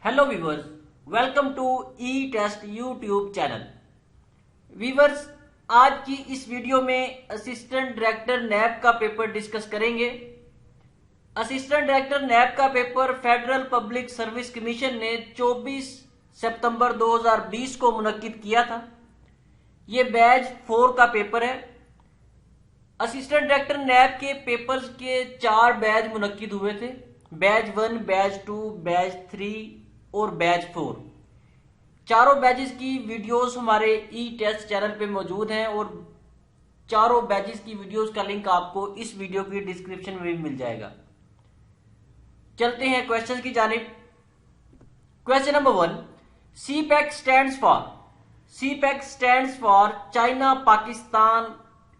Hello viewers, welcome to E test YouTube channel. Viewers, आज की इस वीडियो में असिस्टेंट डायरेक्टर नैब का पेपर डिस्कस करेंगे। असिस्टेंट डायरेक्टर नैब का पेपर फेडरल पब्लिक सर्विस कमीशन ने 24 सितंबर 2020 को मुनक्किद किया था। ये बैच 4 का पेपर है। असिस्टेंट डायरेक्टर नैब के पेपर्स के 4 बैच मुनक्किद हुए थे, बैच 1, बैच 2, बैच 3 और बैच 4। चारों बैचेस की वीडियोस हमारे ई टेस्ट चैनल पे मौजूद हैं और चारों बैचेस की वीडियोस का लिंक आपको इस वीडियो की डिस्क्रिप्शन में भी मिल जाएगा। चलते हैं क्वेश्चन की जानिब। Question number 1, CPEC stands for China Pakistan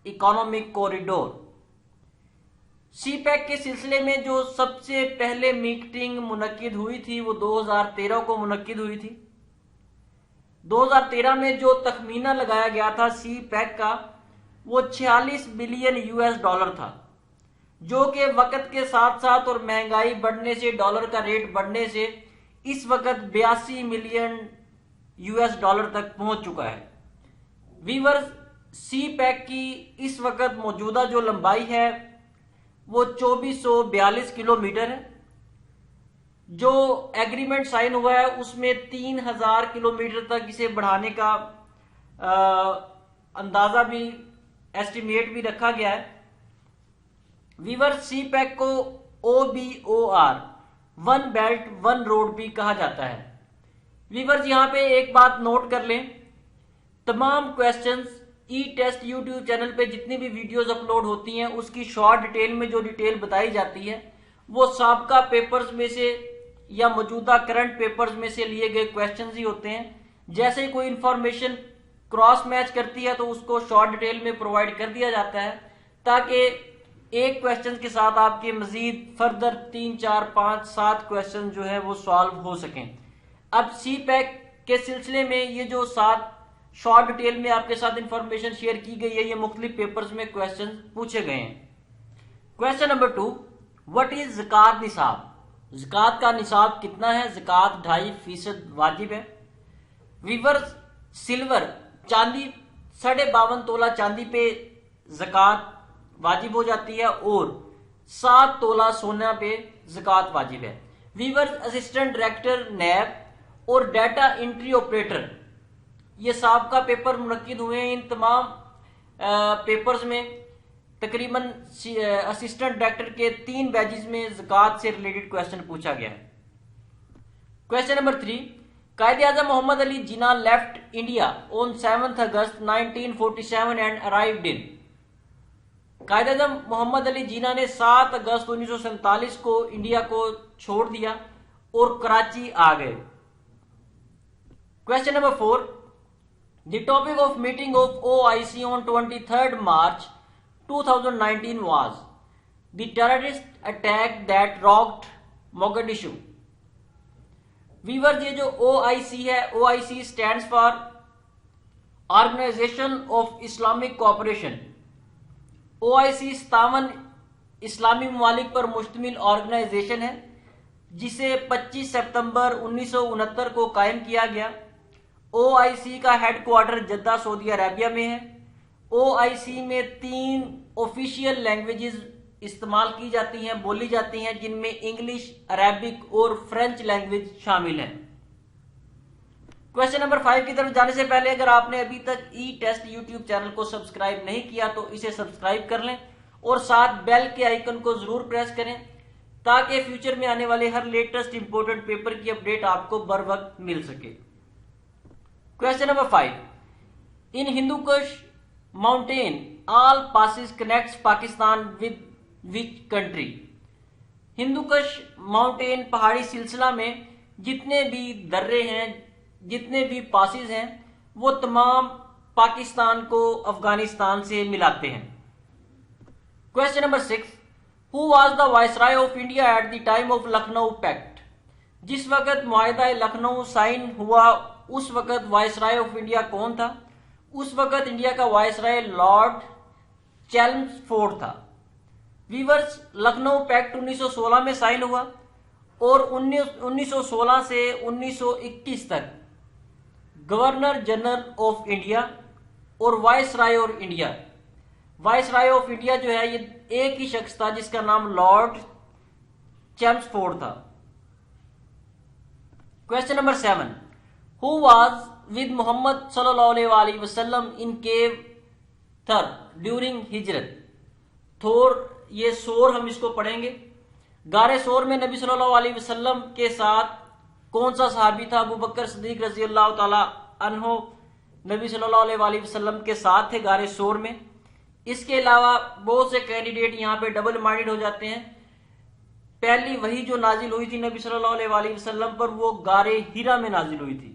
economic corridor. CPEC के सिलसिले में जो सबसे पहले मीटिंग मुनक्किद हुई थी वो 2013 को मुनक्किद हुई थी। 2013 में जो तखमीना लगाया गया था सीपैक का वो 46 बिलियन यूएस डॉलर था, जो कि वक्त के साथ साथ और महंगाई बढ़ने से, डॉलर का रेट बढ़ने से इस वक्त 82 मिलियन यूएस डॉलर तक पहुंच चुका है। वीवर्स, सीपैक की इस वक्त मौजूदा जो लंबाई है वो 2442 किलोमीटर है। जो एग्रीमेंट साइन हुआ है उसमें 3000 किलोमीटर तक इसे बढ़ाने का अंदाजा भी, एस्टिमेट भी रखा गया है। वीवर, सीपैक को OBOR, one belt one road भी कहा जाता है। वीवर्स, यहां पे एक बात नोट कर लें, तमाम क्वेश्चंस ई टेस्ट यूट्यूब चैनल पे जितनी भी वीडियोस अपलोड होती हैं उसकी शॉर्ट डिटेल में जो डिटेल बताई जाती है वो साबका पेपर्स में से या मौजूदा करंट पेपर्स में से लिए गए क्वेश्चंस ही होते हैं। जैसे ही कोई इंफॉर्मेशन क्रॉस मैच करती है तो उसको शॉर्ट डिटेल में प्रोवाइड कर दिया जाता है, ताकि एक क्वेश्चन के साथ आपके मजीद फर्दर 3, 4, 5, 7 क्वेश्चन जो है वो सॉल्व हो सकें। अब सीपैक के सिलसिले में ये जो 7 शॉर्ट डिटेल में आपके साथ इंफॉर्मेशन शेयर की गई है, ये मुख्तलिफ पेपर्स में क्वेश्चन पूछे गए हैं। क्वेश्चन नंबर 2, व्हाट इज ज़कात निसाब। ज़कात का निसाब कितना है? ज़कात 2.5% वाजिब है। वीवर्स, सिल्वर, चांदी 52.5 तोला चांदी पे ज़कात वाजिब हो जाती है और 7 तोला सोना पे ज़कात वाजिब है। वीवर्स, असिस्टेंट डायरेक्टर नैब और डाटा एंट्री ऑपरेटर, ये साबका पेपर मुनक्किद हुए हैं। इन तमाम पेपर्स में तकरीबन असिस्टेंट डायरेक्टर के 3 बैचेस में ज़कात से रिलेटेड क्वेश्चन पूछा गया है। Question number 3, Quaid-e-Azam Mohammad Ali Jinnah left India on 7 August 1947 and arrived in. Quaid-e-Azam Mohammad Ali Jinnah ने 7 अगस्त 1947 को इंडिया को छोड़ दिया और कराची आ गए। Question number 4, The topic of meeting of OIC on 23rd March 2019 was the terrorist attack that rocked Mogadishu. Viewers, ये जो OIC है, OIC stands for Organization of Islamic Cooperation. OIC 57 इस्लामी ममालिक पर मुश्तमिल ऑर्गेनाइजेशन है जिसे 25 सितंबर 1969 को कायम किया गया। OIC का हेडक्वार्टर जद्दा सऊदी अरेबिया में है। OIC में 3 ऑफिशियल लैंग्वेजेस इस्तेमाल की जाती हैं, बोली जाती हैं, जिनमें इंग्लिश, अरेबिक और फ्रेंच लैंग्वेज शामिल हैं। क्वेश्चन नंबर 5 की तरफ जाने से पहले अगर आपने अभी तक ई टेस्ट यूट्यूब चैनल को सब्सक्राइब नहीं किया तो इसे सब्सक्राइब कर लें और साथ बेल के आइकन को जरूर प्रेस करें ताकि फ्यूचर में आने वाले हर लेटेस्ट इंपोर्टेंट पेपर की अपडेट आपको बर वक्त मिल सके। Question number 5, in Hindu Kush mountain all passes connects Pakistan with which country. Hindu Kush mountain पहाड़ी सिलसिला में जितने भी दर्रे हैं, जितने भी पासिस हैं, वो तमाम पाकिस्तान को अफगानिस्तान से मिलाते हैं। Question number 6, who was the viceroy of India at the time of Lucknow pact. जिस वक्त मुआहिदा लखनऊ साइन हुआ उस वक्त वायसराय ऑफ इंडिया कौन था? उस वक्त इंडिया का वायसराय लॉर्ड चैल्मस्फोर्ड था। वीवर्स, लखनऊ पैक्ट 1916 में साइन हुआ और 1916 से 1921 तक गवर्नर जनरल ऑफ इंडिया और viceroy of India. Viceroy of India जो है ये एक ही शख्स था जिसका नाम लॉर्ड चैम्सफोर्ड था। Question number 7, who was with Muhammad सल्लल्लाहु अलैहि वसल्लम इन केव थर ड्यूरिंग हिजरत। थोर, ये सोर हम इसको पढ़ेंगे। गारे सोर में नबी सल्लल्लाहु अलैहि वसल्लम के साथ कौन सा सहाबी था? अबू बकर सिद्दीक रजी अल्लाह ताला अन्हो नबी सल्लल्लाहु अलैहि वसल्लम के साथ थे गारे सोर में। इसके अलावा बहुत से कैंडिडेट यहाँ पे डबल माइंडेड हो जाते हैं। पहली वही जो नाजिल हुई थी नबी सल्लल्लाहु अलैहि वसल्लम पर वो गारे हीरा में नाजिल हुई थी।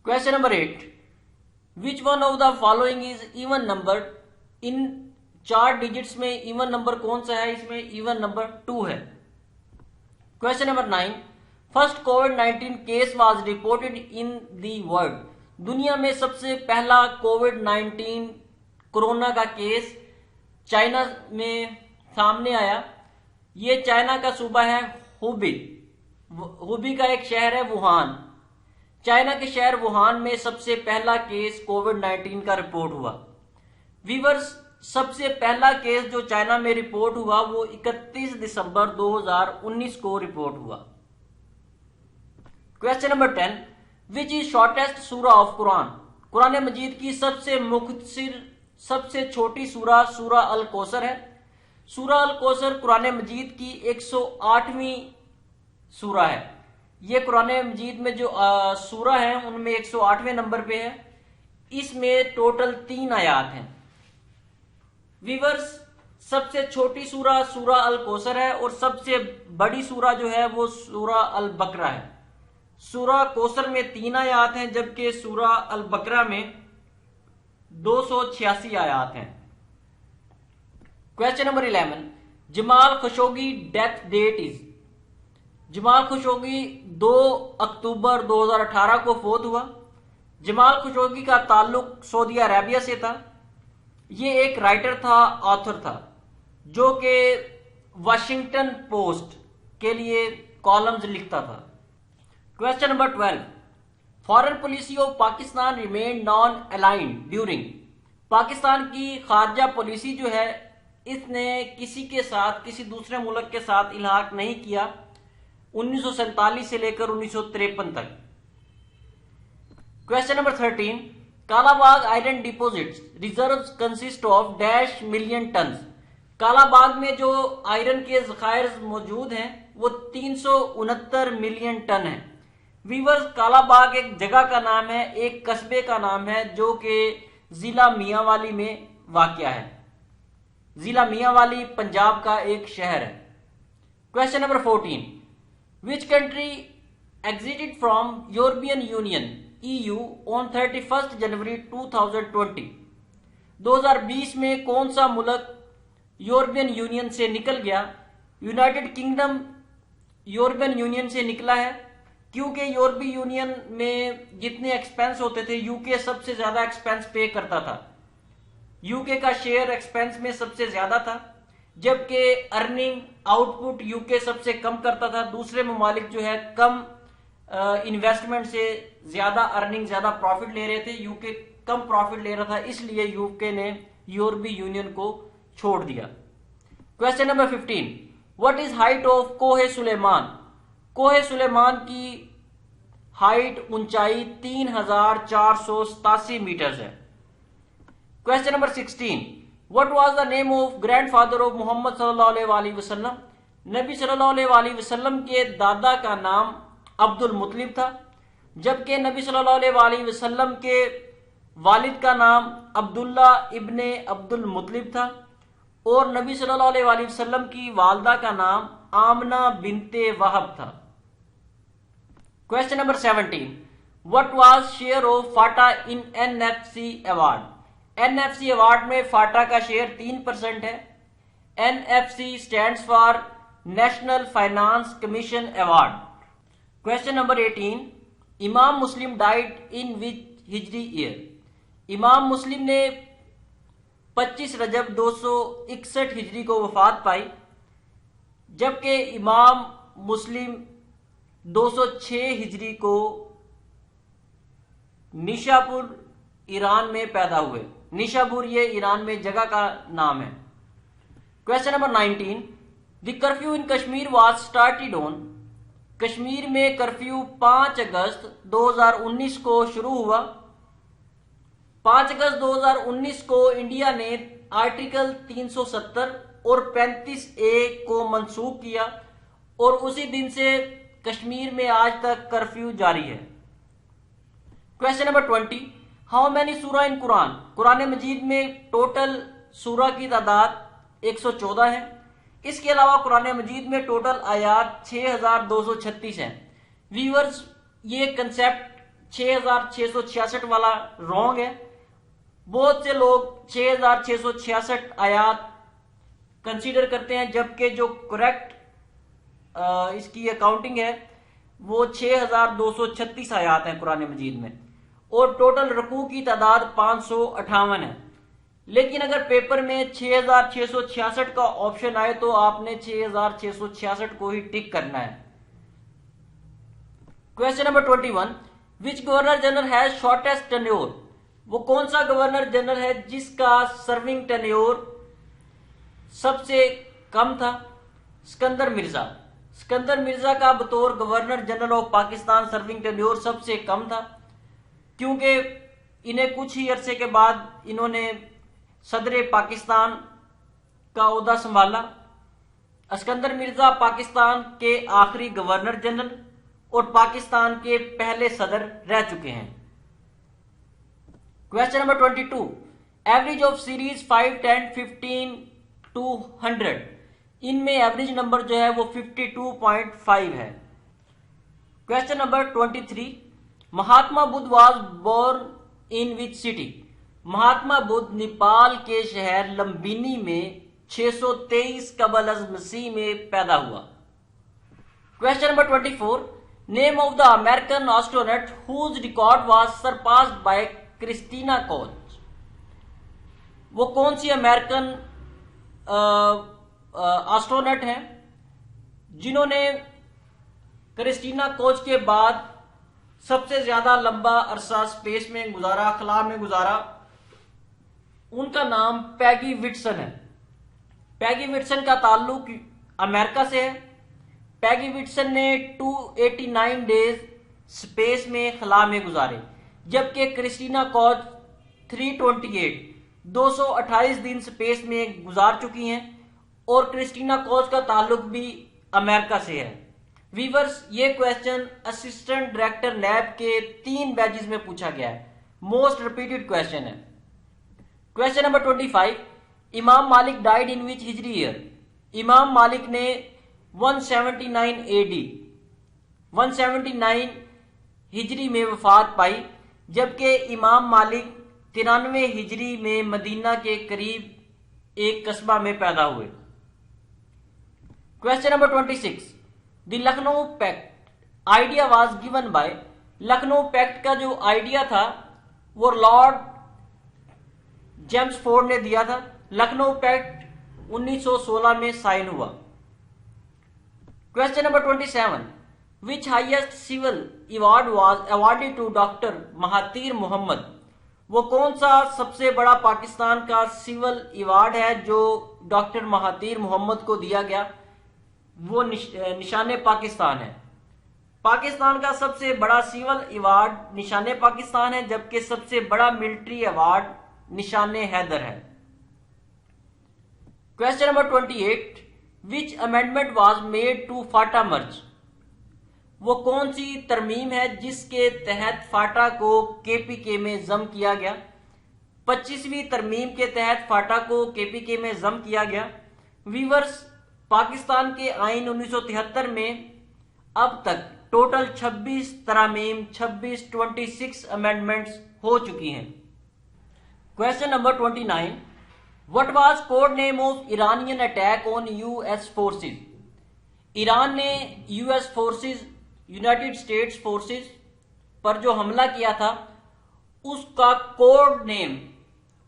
Question number 8, which one of the following is even number. In 4 digits में इवन नंबर कौन सा है? इसमें इवन नंबर 2 है। Question number 9, first covid case was reported in the world. दुनिया में सबसे पहला कोविड-19 कोरोना का केस चाइना में सामने आया। ये चाइना का सूबा है हुबी। हुबी का एक शहर है वुहान। चाइना के शहर वुहान में सबसे पहला केस कोविड-19 का रिपोर्ट हुआ। वीवर्स, सबसे पहला केस जो चाइना में रिपोर्ट हुआ वो 31 दिसंबर 2019 को रिपोर्ट हुआ। Question number 10, which is shortest सूरा ऑफ कुरान। कुरान मजीद की सबसे मुख्तसर सबसे छोटी सूरा सूरा अल कौसर है। सूरा अल कौसर कुरान मजीद की 108वीं सूरा है। ये कुरान मजीद में जो सूरा है उनमें 108वें नंबर पे है। इसमें टोटल 3 आयात हैं। वीवर्स, सबसे छोटी सूरा सूरा अल कौसर है और सबसे बड़ी सूरा जो है वो सूरा अल बकरा है। सूरा कौसर में 3 आयात हैं जबकि सूरा अल बकरा में 286 आयात हैं। Question number 11, Jamal Khashoggi death date is. Jamal Khashoggi 2 अक्टूबर 2018 को फोत हुआ। जमाल खशोगी का ताल्लुक सऊदी अरेबिया से था। ये एक राइटर था, ऑथर था, जो कि वाशिंगटन पोस्ट के लिए कॉलम्स लिखता था। Question number 12, foreign policy of Pakistan remain non aligned during. Pakistan की खारजा पॉलिसी जो है इसने किसी के साथ, किसी दूसरे मुल्क के साथ इल्हाक नहीं किया 1947 से लेकर 1953 तक। Question number 13, Kalabagh iron deposits reserves consist of dash million turns. Kalabagh में जो आयरन के जखायर मौजूद हैं वो 369 मिलियन टन है। वीवर्स, कालाबाग एक जगह का नाम है, एक कस्बे का नाम है जो कि जिला मियांवाली में वाक़या है। जिला मियांवाली पंजाब का एक शहर है। Question number 14, which country exerted from European union EU on 31 जनवरी 2020। 2020 में कौन सा मुल्क यूरोपियन यूनियन से निकल गया? यूनाइटेड किंगडम यूरोपियन यूनियन से निकला है क्योंकि यूरोपीय यूनियन में जितने एक्सपेंस होते थे यूके सबसे ज्यादा एक्सपेंस पे करता था। यूके का शेयर एक्सपेंस में सबसे ज्यादा था, जबकि अर्निंग आउटपुट यूके सबसे कम करता था। दूसरे ममालिक जो है कम इन्वेस्टमेंट से ज्यादा अर्निंग, ज्यादा प्रॉफिट ले रहे थे, यूके कम प्रॉफिट ले रहा था, इसलिए यूके ने यूरोपीय यूनियन को छोड़ दिया। Question number 15, what is height of कोहे सुलेमान। कोहे सुलेमान की हाइट, ऊंचाई 3487 मीटर है। Question number 16, what was the name of grandfather of Muhammad सल्लल्लाहु अलैहि वसल्लम। नबी सल्लल्लाहु अलैहि वसल्लम के दादा का नाम अब्दुल मुत्तलिब था, जबकि नबी सल्लल्लाहु अलैहि वसल्लम के वालिद का नाम अब्दुल्ला इब्ने अब्दुल मुत्तलिब था और नबी सल्लल्लाहु अलैहि वसल्लम की वालदा का नाम आमना बिनते वहब था। Question number 17, what was share of Phata in NFC award. NFC award में फाटा का शेयर 3% है। NFC stands for national finance commission award. Question number 18, इमाम मुस्लिम died in which Hijri year. इमाम मुस्लिम ने 25 रजब 261 हिजरी को वफात पाई। जबकि इमाम मुस्लिम 206 हिजरी को निशापुर ईरान में पैदा हुए। निशापुर ये ईरान में जगह का नाम है। Question number 19, the curfew in Kashmir was started on. Kashmir में कर्फ्यू 5 अगस्त 2019 को शुरू हुआ। 5 अगस्त 2019 को इंडिया ने आर्टिकल 370 और 35A को मंसूख किया और उसी दिन से कश्मीर में आज तक कर्फ्यू जारी है। क्वेश्चन नंबर 20, हाउ मैनी सूरा इन कुरान। कुरान मजीद में टोटल सूरा की तादाद 114 है। इसके अलावा कुरान मजीद में टोटल आयात 6236 है। व्यूअर्स, ये कंसेप्ट 6666 वाला रॉन्ग है। बहुत से लोग 6666 आयात कंसीडर करते हैं, जबकि जो करेक्ट इसकी अकाउंटिंग है वो 6236 आयात है कुरान मजीद में, और टोटल रुकू की तादाद 558 है। लेकिन अगर पेपर में 6666 का ऑप्शन आए तो आपने 6666 को ही टिक करना है। Question number 21, which governor general has shortest tenure. वो कौन सा गवर्नर जनरल है जिसका सर्विंग टेन्योर सबसे कम था। सिकंदर मिर्जा। सिकंदर मिर्जा का बतौर governor general of Pakistan serving tenure सबसे कम था, क्योंकि इन्हें कुछ ही अरसे के बाद इन्होंने सदर पाकिस्तान का ओहदा संभाला। सिकंदर मिर्जा पाकिस्तान के आखिरी गवर्नर जनरल और पाकिस्तान के पहले सदर रह चुके हैं। Question number 22, average of series 5, 10, 15 to 100, इनमें एवरेज नंबर जो है वो 52.5 है। Question number 23, Mahatma Buddha was born in which city. Mahatma Buddha Nepal के शहर लंबिनी में 623 कबल अज मसीह में पैदा हुआ। Question number 24, name of the American astronaut whose record was surpassed by Christina Koch. वो कौन सी अमेरिकन एस्ट्रोनॉट हैं जिन्होंने क्रिस्टीना कोच के बाद सबसे ज्यादा लंबा अरसा स्पेस में गुजारा, खला में गुजारा। उनका नाम पैगी विटसन है। पैगी विटसन का ताल्लुक अमेरिका से है। पैगी विटसन ने 289 डेज स्पेस में खला में गुजारे, जबकि क्रिस्टीना कोच 228 दिन स्पेस में गुजार चुकी हैं, और क्रिस्टीना कोच का ताल्लुक भी अमेरिका से है। वीवर्स, ये क्वेश्चन असिस्टेंट डायरेक्टर नैब के 3 बैचेस में पूछा गया है। मोस्ट रिपीटेड क्वेश्चन है। क्वेश्चन नंबर 25, इमाम मालिक died in which Hijri year. इमाम मालिक ने 179 AD 179 हिजरी में वफात पाई, जबकि इमाम मालिक 93 हिजरी में मदीना के करीब एक कस्बा में पैदा हुए। Question number 26, the Lucknow pact idea was given by. Lucknow pact का जो आइडिया था वो लॉर्ड जेम्स फोर्ड ने दिया था। लखनऊ पैक्ट 1916 में साइन हुआ। Question number 27, which highest civil award was awarded to doctor Mahathir Mohamad. वो कौन सा सबसे बड़ा पाकिस्तान का सिविल अवार्ड है जो डॉक्टर महातीर मोहम्मद को दिया गया। वो निशाने पाकिस्तान है। पाकिस्तान का सबसे बड़ा सिविल अवार्ड निशाने पाकिस्तान है, जबकि सबसे बड़ा मिलिट्री अवार्ड निशाने हैदर है। Question number 28, which amendment was made to FATA merge. वो कौन सी तरमीम है जिसके तहत फाटा को केपीके में जम किया गया। 25वीं तरमीम के तहत फाटा को केपीके में जम किया गया। वीवर्स, पाकिस्तान के आइन 1973 में अब तक टोटल 26 तरमीम 26 अमेंडमेंट्स हो चुकी हैं। Question number 29, what was code name of Iranian attack on US forces. Iran ने US forces, United States forces पर जो हमला किया था उसका code name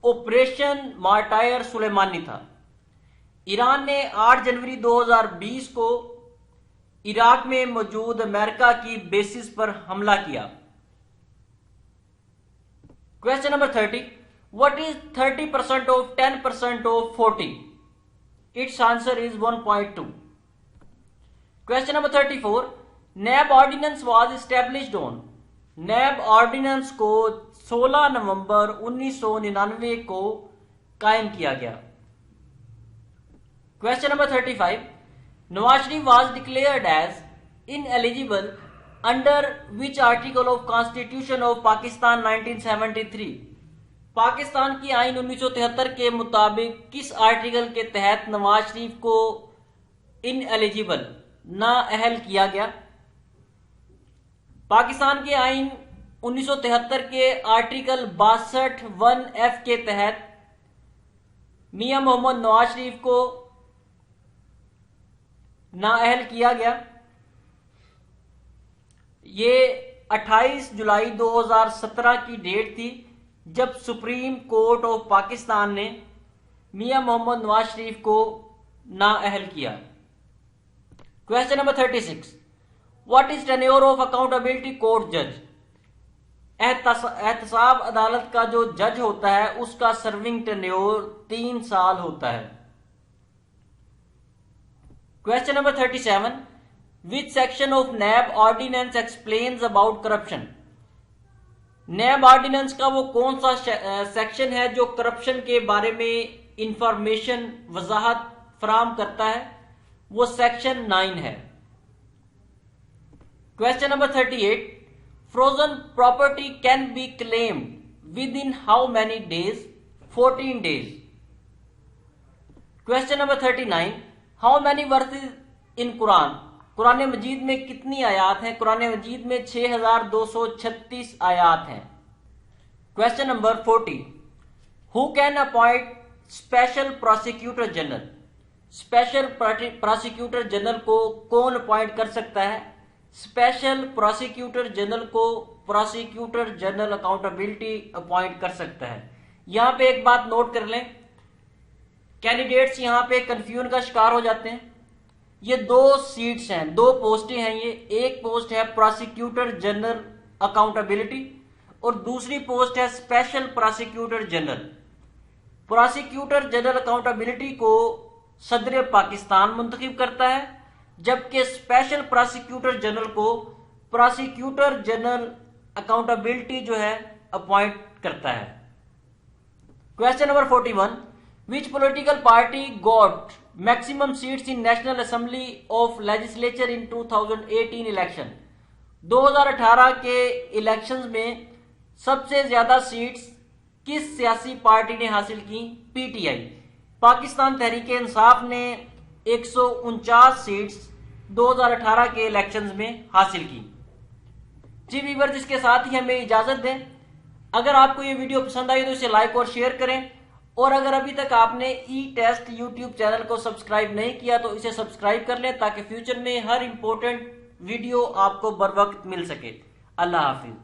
operation martyr Soleimani था। ईरान ने 8 जनवरी 2020 को इराक में मौजूद अमेरिका की बेसिस पर हमला किया। Question number 30, what is 30% of 10% of 40? It's answer is 1.2। Question number 34, NAB ordinance was established on. NAB ordinance को 16 नवंबर 1999 को कायम किया गया। Question number 35, Nawaz Sharif was declared as ineligible under which article of constitution of Pakistan 1973? Pakistan की आइन 1973 के मुताबिक किस आर्टिकल के तहत नवाज शरीफ को इनएलिजिबल नाअहल किया गया? पाकिस्तान के आइन 1973 के आर्टिकल 62(1)(f) के तहत मियां मोहम्मद नवाज शरीफ को नाअहल किया गया। ये 28 जुलाई 2017 की डेट थी जब सुप्रीम कोर्ट ऑफ पाकिस्तान ने मियां मोहम्मद नवाज शरीफ को नाअहल किया। Question number 36, what is tenure of accountability court जज? एहतसाब अदालत का जो जज होता है उसका सर्विंग टेन्योर 3 साल होता है। Question number 37, which section of NAB ordinance explains about corruption? NAB ordinance का वो कौन सा सेक्शन है जो करप्शन के बारे में इंफॉर्मेशन वजाहत फराम करता है? वो सेक्शन 9 है। Question number 38, frozen property can be claimed within how many days? 14 days. Question number 39, how many verses in Quran? Quran Majeed में कितनी आयात हैं? कुरान मजीद में 6236 आयात हैं। Question number 40, who can appoint special prosecutor general? Special prosecutor general को कौन अपॉइंट कर सकता है? स्पेशल प्रोसिक्यूटर जनरल को प्रोसिक्यूटर जनरल अकाउंटेबिलिटी अपॉइंट कर सकता है। यहां पे एक बात नोट कर लें, कैंडिडेट्स यहां पे कंफ्यूजन का शिकार हो जाते हैं। ये 2 सीट्स हैं, 2 पोस्टें हैं। ये एक पोस्ट है प्रोसिक्यूटर जनरल अकाउंटेबिलिटी और दूसरी पोस्ट है special prosecutor general. Prosecutor general accountability को सदर पाकिस्तान मुंतखब करता है, जबकि स्पेशल प्रोसिक्यूटर जनरल को प्रोसिक्यूटर जनरल अकाउंटेबिलिटी जो है अपॉइंट करता है। Question number 41, which political party got maximum seats in national assembly of legislature in 2018 election? 2018 के इलेक्शंस में सबसे ज्यादा सीट्स किस सियासी पार्टी ने हासिल की? पीटीआई। पाकिस्तान तहरीक इंसाफ ने 149 सीट्स 2018 के इलेक्शंस में हासिल की। जी व्यूअर्स, इसके साथ ही हमें इजाजत दें। अगर आपको ये वीडियो पसंद आई तो इसे लाइक और शेयर करें, और अगर अभी तक आपने ई टेस्ट यूट्यूब चैनल को सब्सक्राइब नहीं किया तो इसे सब्सक्राइब कर लें ताकि फ्यूचर में हर इंपॉर्टेंट वीडियो आपको बर वक्त मिल सके। अल्लाह हाफिज।